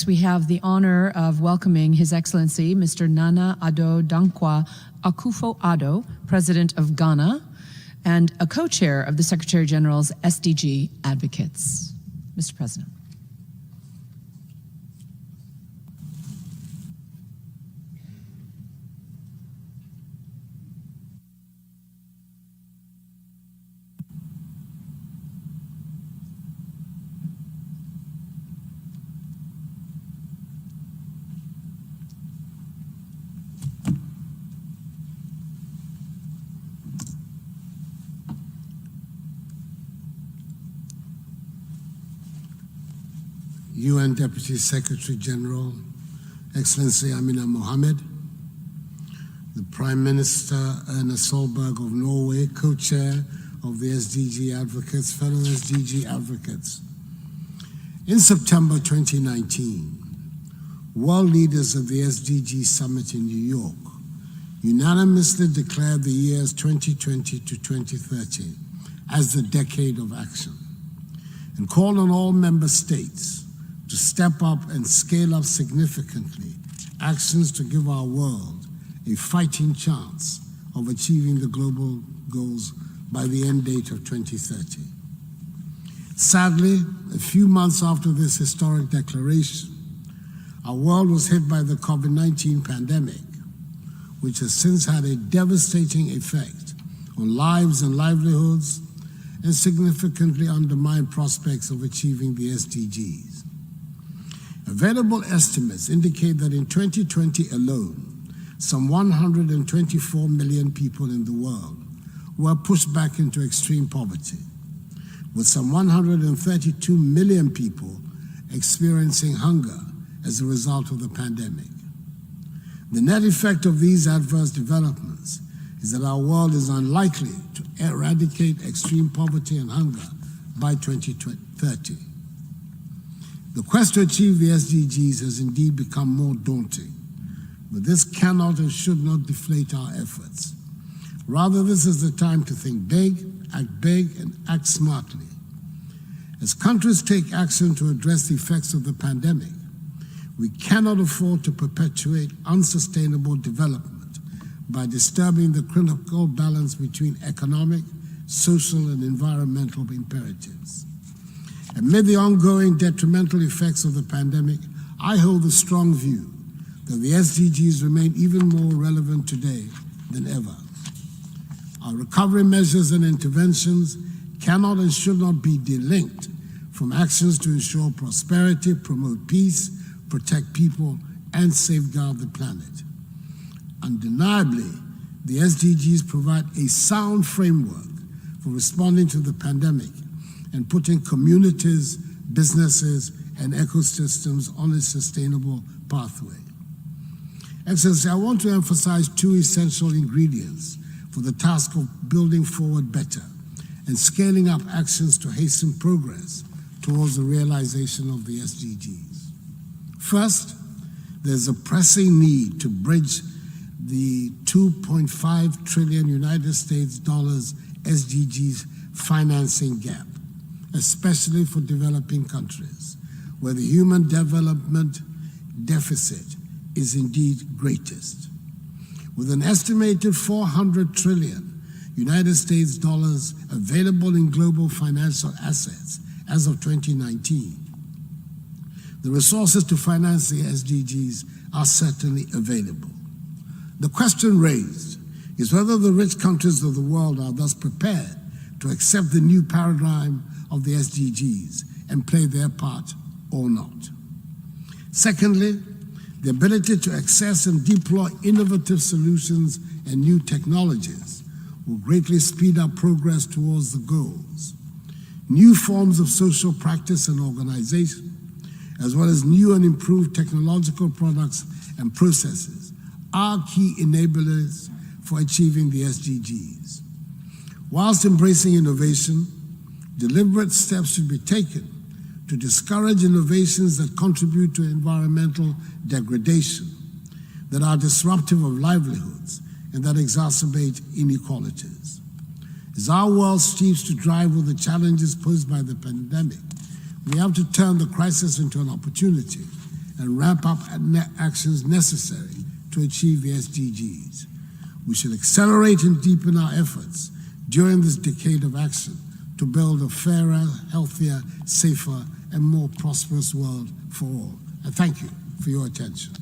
We have the honor of welcoming His Excellency, Mr. Nana Addo Dankwa Akufo-Addo, President of Ghana, and a co-chair of the Secretary General's SDG Advocates. Mr. President. UN Deputy Secretary General, Excellency Amina Mohammed, the Prime Minister Erna Solberg of Norway, co-chair of the SDG Advocates, fellow SDG Advocates. In September 2019, world leaders at the SDG Summit in New York unanimously declared the years 2020 to 2030 as the decade of action and called on all member states to step up and scale up significantly actions to give our world a fighting chance of achieving the global goals by the end date of 2030. Sadly, a few months after this historic declaration, our world was hit by the COVID-19 pandemic, which has since had a devastating effect on lives and livelihoods and significantly undermined prospects of achieving the SDGs. Available estimates indicate that in 2020 alone, some 124 million people in the world were pushed back into extreme poverty, with some 132 million people experiencing hunger as a result of the pandemic. The net effect of these adverse developments is that our world is unlikely to eradicate extreme poverty and hunger by 2030. The quest to achieve the SDGs has indeed become more daunting, but this cannot and should not deflate our efforts. Rather, this is the time to think big, and act smartly. As countries take action to address the effects of the pandemic, we cannot afford to perpetuate unsustainable development by disturbing the critical balance between economic, social, and environmental imperatives. Amid the ongoing detrimental effects of the pandemic, I hold the strong view that the SDGs remain even more relevant today than ever. Our recovery measures and interventions cannot and should not be delinked from actions to ensure prosperity, promote peace, protect people, and safeguard the planet. Undeniably, the SDGs provide a sound framework for responding to the pandemic and putting communities, businesses, and ecosystems on a sustainable pathway. Excellency, I want to emphasize two essential ingredients for the task of building forward better and scaling up actions to hasten progress towards the realization of the SDGs. First, there's a pressing need to bridge the $2.5 trillion United States SDGs financing gap, especially for developing countries, where the human development deficit is indeed greatest. With an estimated $400 trillion United States available in global financial assets as of 2019, the resources to finance the SDGs are certainly available. The question raised is whether the rich countries of the world are thus prepared to accept the new paradigm of the SDGs and play their part or not. Secondly, the ability to access and deploy innovative solutions and new technologies will greatly speed up progress towards the goals. New forms of social practice and organization, as well as new and improved technological products and processes, are key enablers for achieving the SDGs. Whilst embracing innovation, deliberate steps should be taken to discourage innovations that contribute to environmental degradation, that are disruptive of livelihoods, and that exacerbate inequalities. As our world strives to drive with the challenges posed by the pandemic, we have to turn the crisis into an opportunity and ramp up actions necessary to achieve the SDGs. We should accelerate and deepen our efforts during this decade of action to build a fairer, healthier, safer, and more prosperous world for all. And thank you for your attention.